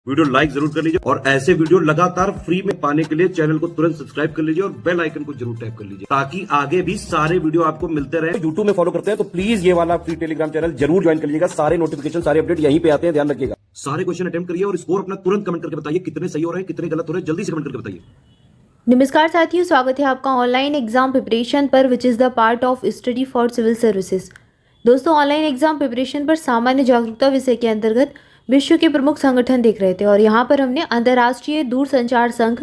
Video like जरूर कर लीजिए और ऐसे वीडियो लगातार फ्री में पाने के लिए चैनल को तुरंत सब्सक्राइब कर लीजिए और बेल आइकन को जरूर टैप कर लीजिए ताकि आगे भी सारे वीडियो आपको मिलते रहे। यूट्यूब में फॉलो करते हैं तो प्लीज ये वाला फ्री टेलीग्राम चैनल जरूर ज्वाइन कर लीजिएगा। सारे नोटिफिकेशन सारे अपडेट यहीं पे आते हैं, ध्यान रखिएगा। सारे क्वेश्चन अटेम्प्ट करिए और स्कोर अपना तुरंत कमेंट करके बताइए कितने सही हो रहे हैं कितने गलत हो रहे हैं, जल्दी से कमेंट करके बताइए। नमस्कार साथियों, स्वागत है आपका ऑनलाइन एग्जाम प्रिपरेशन पर which is the part of study for civil services. दोस्तों, ऑनलाइन एग्जाम प्रिपरेशन पर सामान्य जागरूकता विषय के अंतर्गत विश्व के प्रमुख संगठन देख रहे थे और यहाँ पर हमने अंतर्राष्ट्रीय दूरसंचार संघ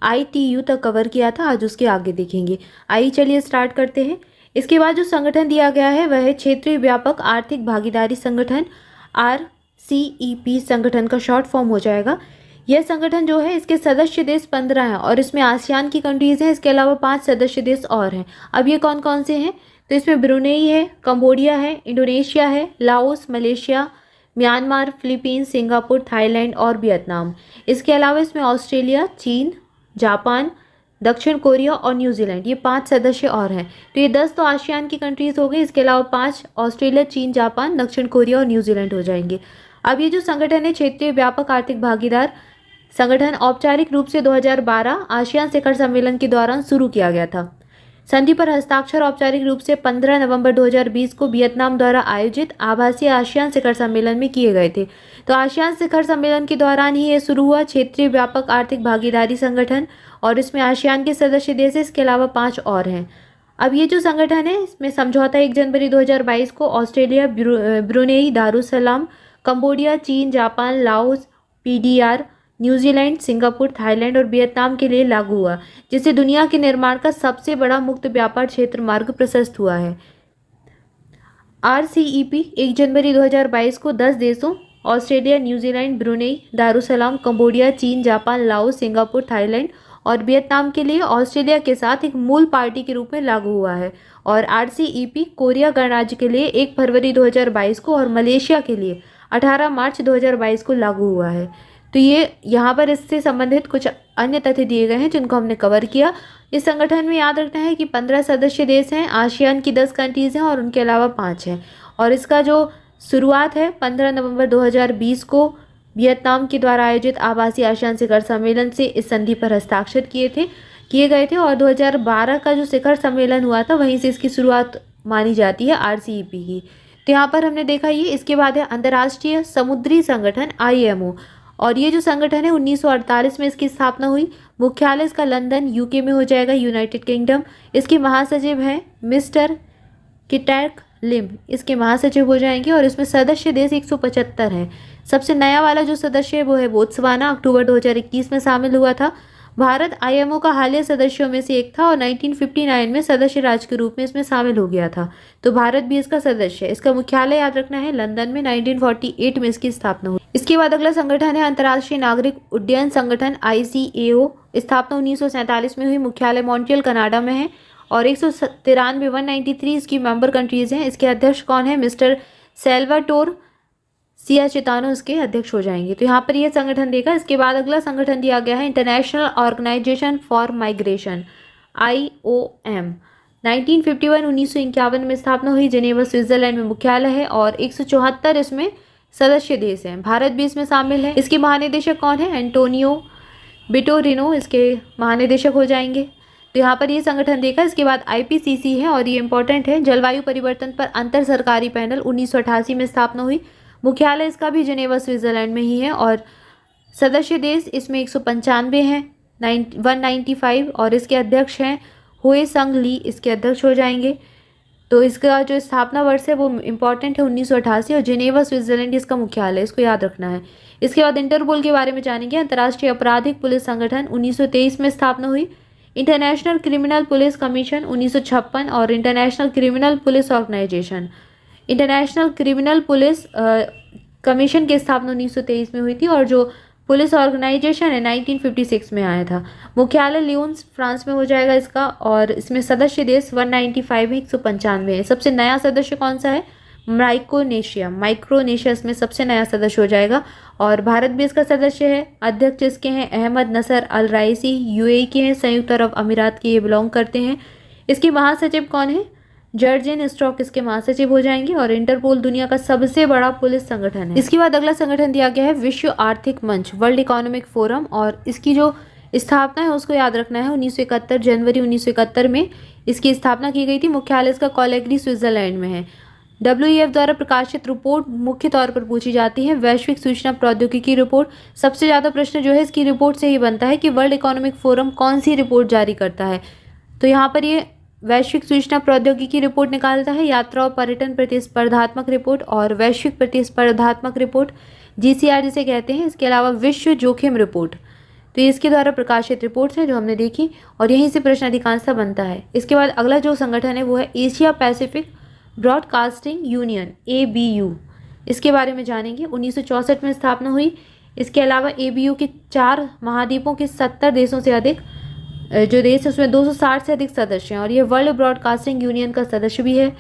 ITU तक कवर किया था। आज उसके आगे देखेंगे। आइए चलिए स्टार्ट करते हैं। इसके बाद जो संगठन दिया गया है वह है क्षेत्रीय व्यापक आर्थिक भागीदारी संगठन RCEP संगठन का शॉर्ट फॉर्म हो जाएगा। यह संगठन जो है इसके सदस्य देश 15 हैं और इसमें आसियान की कंट्रीज़ हैं। इसके अलावा 5 सदस्य देश और हैं। अब ये कौन कौन से हैं? तो इसमें ब्रुनेई है, कंबोडिया है, इंडोनेशिया है, Laos, Malaysia, Myanmar, Philippines, Singapore, Thailand और वियतनाम। इसके अलावा इसमें ऑस्ट्रेलिया, चीन, जापान, दक्षिण कोरिया और न्यूजीलैंड, ये 5 सदस्य और हैं। तो ये 10 तो आसियान की कंट्रीज़ हो गई। इसके अलावा 5 ऑस्ट्रेलिया, चीन, जापान, दक्षिण कोरिया और न्यूजीलैंड हो जाएंगे। अब ये जो संगठन है क्षेत्रीय व्यापक आर्थिक भागीदार संगठन औपचारिक रूप से 2012 आसियान शिखर सम्मेलन के दौरान शुरू किया गया था। संधि पर हस्ताक्षर औपचारिक रूप से 15 नवंबर 2020 को वियतनाम द्वारा आयोजित आभासी आसियान शिखर सम्मेलन में किए गए थे। तो आसियान शिखर सम्मेलन के दौरान ही ये शुरू हुआ क्षेत्रीय व्यापक आर्थिक भागीदारी संगठन और इसमें आसियान के सदस्य देश है। इसके अलावा 5 और हैं। अब ये जो संगठन है इसमें समझौता 1 जनवरी 2022 को ऑस्ट्रेलिया, ब्रुनेई, दारुसलाम, कंबोडिया, चीन, Japan, Laos, PDR, New Zealand, Singapore, Thailand और वियतनाम के लिए लागू हुआ, जिससे दुनिया के निर्माण का सबसे बड़ा मुक्त व्यापार क्षेत्र मार्ग प्रशस्त हुआ है। RCEP 1 जनवरी 2022 को 10 देशों Australia, New Zealand, Brunei, Darussalam, Cambodia, चीन, जापान, लाओस, सिंगापुर, थाईलैंड और वियतनाम के लिए ऑस्ट्रेलिया के साथ एक मूल पार्टी के रूप में लागू हुआ है। और RCEP कोरिया गणराज्य के लिए 1 फरवरी 2022 को और मलेशिया के लिए 18 मार्च 2022 को लागू हुआ है। तो ये यहाँ पर इससे संबंधित कुछ अन्य तथ्य दिए गए हैं जिनको हमने कवर किया। इस संगठन में याद रखना है कि 15 सदस्य देश हैं, आसियान की 10 कंट्रीज़ हैं और उनके अलावा 5 हैं। और इसका जो शुरुआत है 15 नवंबर 2020 को वियतनाम के द्वारा आयोजित आभासी आसियान शिखर सम्मेलन से इस संधि पर हस्ताक्षर किए गए थे और 2012 का जो शिखर सम्मेलन हुआ था वहीं से इसकी शुरुआत मानी जाती है RCEP की। तो यहाँ पर हमने देखा ये। इसके बाद है अंतर्राष्ट्रीय समुद्री संगठन IMO और ये जो संगठन है 1948 में इसकी स्थापना हुई। मुख्यालय इसका लंदन UK में हो जाएगा, यूनाइटेड किंगडम। इसके महासचिव हैं मिस्टर किटैक लिम, इसके महासचिव हो जाएंगे और इसमें सदस्य देश 175 हैं। सबसे नया वाला जो सदस्य है वो है बोत्सवाना, अक्टूबर 2021 में शामिल हुआ था। भारत IMO का हालिया सदस्यों में से एक था और 1959 में सदस्य राज्य के रूप में इसमें शामिल हो गया था। तो भारत भी इसका सदस्य है। इसका मुख्यालय याद रखना है लंदन में। 1948 में इसकी स्थापना हुई। इसके बाद अगला संगठन है अंतर्राष्ट्रीय नागरिक उड्डयन संगठन ICAO। स्थापना 1947 में हुई। मुख्यालय मॉन्ट्रियल कनाडा में है और 193 इसकी मेंबर कंट्रीज हैं। इसके अध्यक्ष कौन है? मिस्टर सेल्वाटोर सियाचितानो इसके अध्यक्ष हो जाएंगे। तो यहाँ पर यह संगठन देखा। इसके बाद अगला संगठन दिया गया है international organisation for migration IOM। 1951 में स्थापना हुई। जिनेवा स्विट्जरलैंड में मुख्यालय है और 174 इसमें सदस्य देश हैं। भारत भी इसमें शामिल है। इसके महानिदेशक कौन है? एंटोनियो विटोरिनो इसके महानिदेशक हो जाएंगे। तो यहाँ पर ये संगठन देखा। इसके बाद IPCC है और ये इंपॉर्टेंट है। जलवायु परिवर्तन पर अंतर सरकारी पैनल 1988 में स्थापना हुई। मुख्यालय इसका भी जिनेवा स्विट्जरलैंड में ही है और सदस्य देश इसमें 195 हैं, 195 और इसके अध्यक्ष हैं हुए संग ली, इसके अध्यक्ष हो जाएंगे। तो इसका जो स्थापना वर्ष है वो इम्पॉर्टेंट है 1988 और जिनेवा स्विट्जरलैंड इसका मुख्यालय, इसको याद रखना है। इसके बाद इंटरपोल के बारे में जानेंगे। अंतर्राष्ट्रीय आपराधिक पुलिस संगठन 1923 में स्थापना हुई। इंटरनेशनल क्रिमिनल पुलिस कमीशन 1956 और international criminal police organisation, international criminal police commission की स्थापना 1923 में हुई थी और जो पुलिस ऑर्गेनाइजेशन है 1956 में आया था। मुख्यालय लियोन्स फ्रांस में हो जाएगा इसका और इसमें सदस्य देश 195 है, 195 है। सबसे नया सदस्य कौन सा है? माइक्रोनेशिया इसमें सबसे नया सदस्य हो जाएगा और भारत भी इसका सदस्य है। अध्यक्ष इसके हैं अहमद नसर अल राइसी, UAE के हैं, संयुक्त अरब अमीरात के ये बिलोंग करते हैं। इसके महासचिव कौन है? जर्जिन स्ट्रॉक इसके महासचिव हो जाएंगे और इंटरपोल दुनिया का सबसे बड़ा पुलिस संगठन है। इसके बाद अगला संगठन दिया गया है विश्व आर्थिक मंच, वर्ल्ड इकोनॉमिक फोरम, और इसकी जो स्थापना है उसको याद रखना है। 1971 जनवरी 1971 में इसकी स्थापना की गई थी। मुख्यालय इसका कोलेग्री स्विट्जरलैंड में है। WEF द्वारा प्रकाशित रिपोर्ट मुख्य तौर पर पूछी जाती है। वैश्विक सूचना प्रौद्योगिकी रिपोर्ट, सबसे ज़्यादा प्रश्न जो है इसकी रिपोर्ट से ही बनता है कि वर्ल्ड इकोनॉमिक फोरम कौन सी रिपोर्ट जारी करता है। तो यहाँ पर ये वैश्विक सूचना प्रौद्योगिकी रिपोर्ट निकालता है, यात्रा और पर्यटन प्रतिस्पर्धात्मक रिपोर्ट और वैश्विक प्रतिस्पर्धात्मक रिपोर्ट GCR जिसे कहते हैं। इसके अलावा विश्व जोखिम रिपोर्ट, तो ये इसके द्वारा प्रकाशित रिपोर्ट्स हैं जो हमने देखी और यहीं से प्रश्न अधिकांशतः बनता है। इसके बाद अगला जो संगठन है वो है Asia Pacific broadcasting union, ABU। इसके बारे में जानेंगे। 1964 में स्थापना हुई। इसके अलावा ABU के 4 महाद्वीपों के 70 देशों से अधिक जो देश है उसमें 260 से अधिक सदस्य हैं और ये वर्ल्ड ब्रॉडकास्टिंग यूनियन का सदस्य भी है।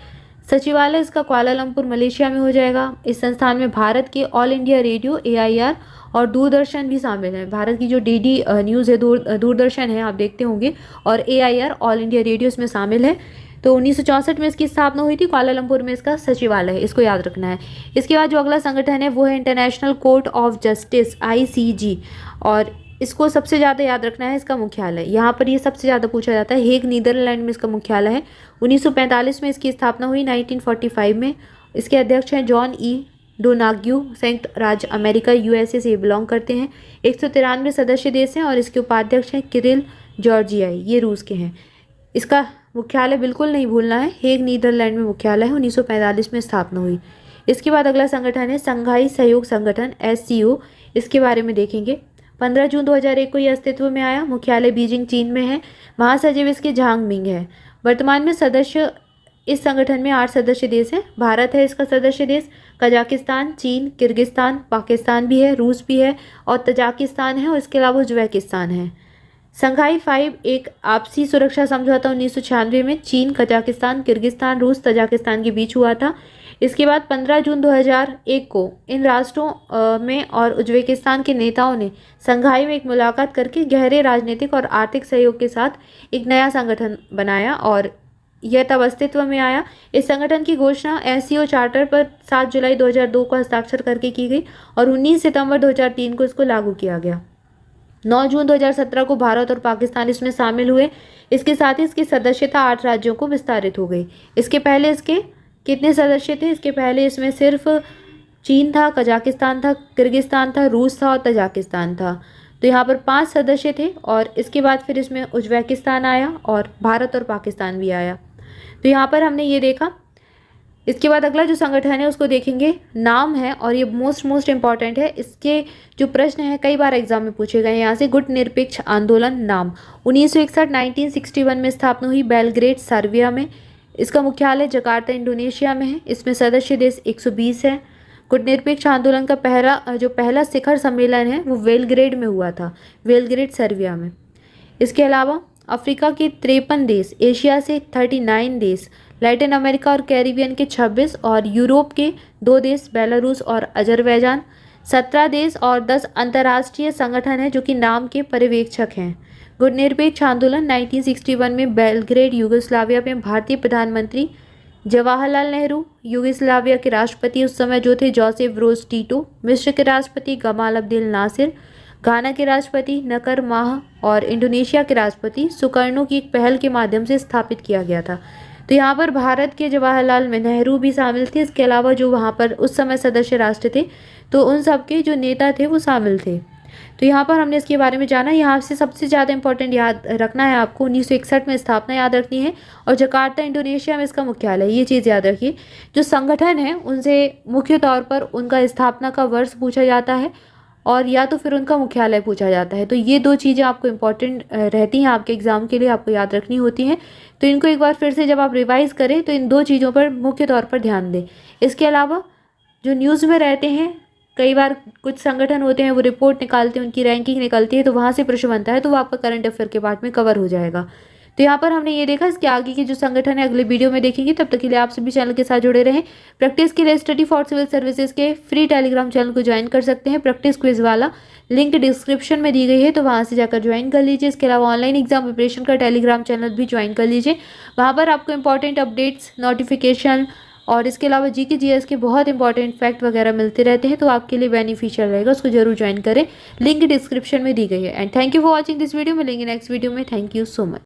सचिवालय इसका कुआलालंपुर मलेशिया में हो जाएगा। इस संस्थान में भारत के ऑल इंडिया रेडियो AIR और दूरदर्शन भी शामिल है। भारत की जो DD न्यूज़ है, दूरदर्शन है, आप देखते होंगे, और AIR ऑल इंडिया रेडियो इसमें शामिल है। तो 1964 में इसकी स्थापना हुई थी। कुआलालंपुर में इसका सचिवालय है, इसको याद रखना है। इसके बाद जो अगला संगठन है वो है international court of justice, ICJ, और इसको सबसे ज़्यादा याद रखना है इसका मुख्यालय। यहाँ पर ये सबसे ज़्यादा पूछा जाता है। हेग नीदरलैंड में इसका मुख्यालय है। 1945 में इसकी स्थापना हुई। 1945 में इसके अध्यक्ष हैं जॉन E. डोनाग्यू। संयुक्त राज्य अमेरिका USA से बिलोंग करते हैं। 193 सदस्य देश हैं और इसके उपाध्यक्ष हैं किरिल जॉर्जियाई, ये रूस के हैं। इसका मुख्यालय बिल्कुल नहीं भूलना है, हेग नीदरलैंड में मुख्यालय है। 1945 में स्थापना हुई। इसके बाद अगला संगठन है संघाई सहयोग संगठन, SCO। इसके बारे में देखेंगे। 15 जून 2001 को यह अस्तित्व में आया। मुख्यालय बीजिंग चीन में है। महासचिव इसके झांग मिंग है। वर्तमान में सदस्य इस संगठन में 8 सदस्य देश हैं। भारत है इसका सदस्य देश, कजाकिस्तान, चीन, किर्गिस्तान, पाकिस्तान भी है, रूस भी है और तजाकिस्तान है और इसके अलावा उज्बेकिस्तान है। संघाई 5 एक आपसी सुरक्षा समझौता 1996 में चीन, कजाकिस्तान, किर्गिस्तान, रूस, तजाकिस्तान के बीच हुआ था। इसके बाद 15 जून 2001 को इन राष्ट्रों में और उज्बेकिस्तान के नेताओं ने संघाई में एक मुलाकात करके गहरे राजनीतिक और आर्थिक सहयोग के साथ एक नया संगठन बनाया और यह तब अस्तित्व में आया। इस संगठन की घोषणा SCO चार्टर पर 7 जुलाई 2002 को हस्ताक्षर करके की गई और 19 सितंबर 2003 को इसको लागू किया गया। 9 जून 2017 को भारत और पाकिस्तान इसमें शामिल हुए। इसके साथ ही इसकी सदस्यता 8 राज्यों को विस्तारित हो गई। इसके पहले इसके कितने सदस्य थे? इसके पहले इसमें सिर्फ चीन था, कजाकिस्तान था, किर्गिस्तान था, रूस था और तजाकिस्तान था। तो यहाँ पर 5 सदस्य थे और इसके बाद फिर इसमें उज्बेकिस्तान आया और भारत और पाकिस्तान भी आया। तो यहाँ पर हमने ये देखा। इसके बाद अगला जो संगठन है उसको देखेंगे। नाम है और ये मोस्ट इम्पॉर्टेंट है। इसके जो प्रश्न है कई बार एग्जाम में पूछे गए यहाँ से। गुट निरपेक्ष आंदोलन नाम 1961 में स्थापना हुई बेलग्रेड सर्बिया में। इसका मुख्यालय जकार्ता इंडोनेशिया में है। इसमें सदस्य देश 120 है। गुटनिरपेक्ष आंदोलन का पहला शिखर सम्मेलन है वो बेलग्रेड में हुआ था, बेलग्रेड सर्बिया में। इसके अलावा अफ्रीका के 53 देश, एशिया से 39 देश, लैटिन अमेरिका और कैरिबियन के 26 और यूरोप के 2 देश बेलारूस और अजरबैजान, 17 देश और 10 अंतर्राष्ट्रीय संगठन हैं जो कि नाम के पर्यवेक्षक हैं। गुटनिरपेक्ष आंदोलन 1961 में बेलग्रेड यूगोस्लाविया में भारतीय प्रधानमंत्री जवाहरलाल नेहरू, यूगोस्लाविया के राष्ट्रपति उस समय जो थे जोसेफ ब्रोज टीटो, मिस्र के राष्ट्रपति गमाल अब्देल नासिर, घाना के राष्ट्रपति नकर माह और इंडोनेशिया के राष्ट्रपति सुकर्णो की एक पहल के माध्यम से स्थापित किया गया था। तो यहाँ पर भारत के जवाहरलाल नेहरू भी शामिल थे। इसके अलावा जो वहाँ पर उस समय सदस्य राष्ट्र थे तो उन सबके जो नेता थे वो शामिल थे। तो यहाँ पर हमने इसके बारे में जाना। यहाँ से सबसे ज़्यादा इंपॉर्टेंट याद रखना है आपको, 1961 में स्थापना याद रखनी है और जकार्ता इंडोनेशिया में इसका मुख्यालय, ये चीज़ याद रखिए। जो संगठन है उनसे मुख्य तौर पर उनका स्थापना का वर्ष पूछा जाता है और या तो फिर उनका मुख्यालय पूछा जाता है। तो ये 2 चीज़ें आपको इम्पॉर्टेंट रहती हैं आपके एग्ज़ाम के लिए, आपको याद रखनी होती हैं। तो इनको एक बार फिर से जब आप रिवाइज़ करें तो इन 2 चीज़ों पर मुख्य तौर पर ध्यान दें। इसके अलावा जो न्यूज़ में रहते हैं कई बार कुछ संगठन होते हैं वो रिपोर्ट निकालते हैं, उनकी रैंकिंग निकलती है तो वहाँ से प्रश्न बनता है, तो वो आपका करंट अफेयर के पार्ट में कवर हो जाएगा। तो यहाँ पर हमने ये देखा, इसके आगे की जो संगठन है अगले वीडियो में देखेंगे। तब तक के लिए आप सभी चैनल के साथ जुड़े रहें। प्रैक्टिस के लिए स्टडी फॉर सिविल सर्विसेज के फ्री टेलीग्राम चैनल को ज्वाइन कर सकते हैं। प्रैक्टिस क्विज वाला लिंक डिस्क्रिप्शन में दी गई है, तो वहाँ से जाकर ज्वाइन कर लीजिए। इसके अलावा ऑनलाइन एग्जाम प्रिपरेशन का टेलीग्राम चैनल भी ज्वाइन कर लीजिए। वहाँ पर आपको इंपॉर्टेंट अपडेट्स, नोटिफिकेशन और इसके अलावा जी के जीएस के बहुत इंपॉर्टेंट फैक्ट वगैरह मिलते रहते हैं, तो आपके लिए बेनिफिशियल रहेगा। उसको जरूर ज्वाइन करें, लिंक डिस्क्रिप्शन में दी गई है। And thank you for watching this video. मिलेंगे नेक्स्ट वीडियो में। Thank you so much.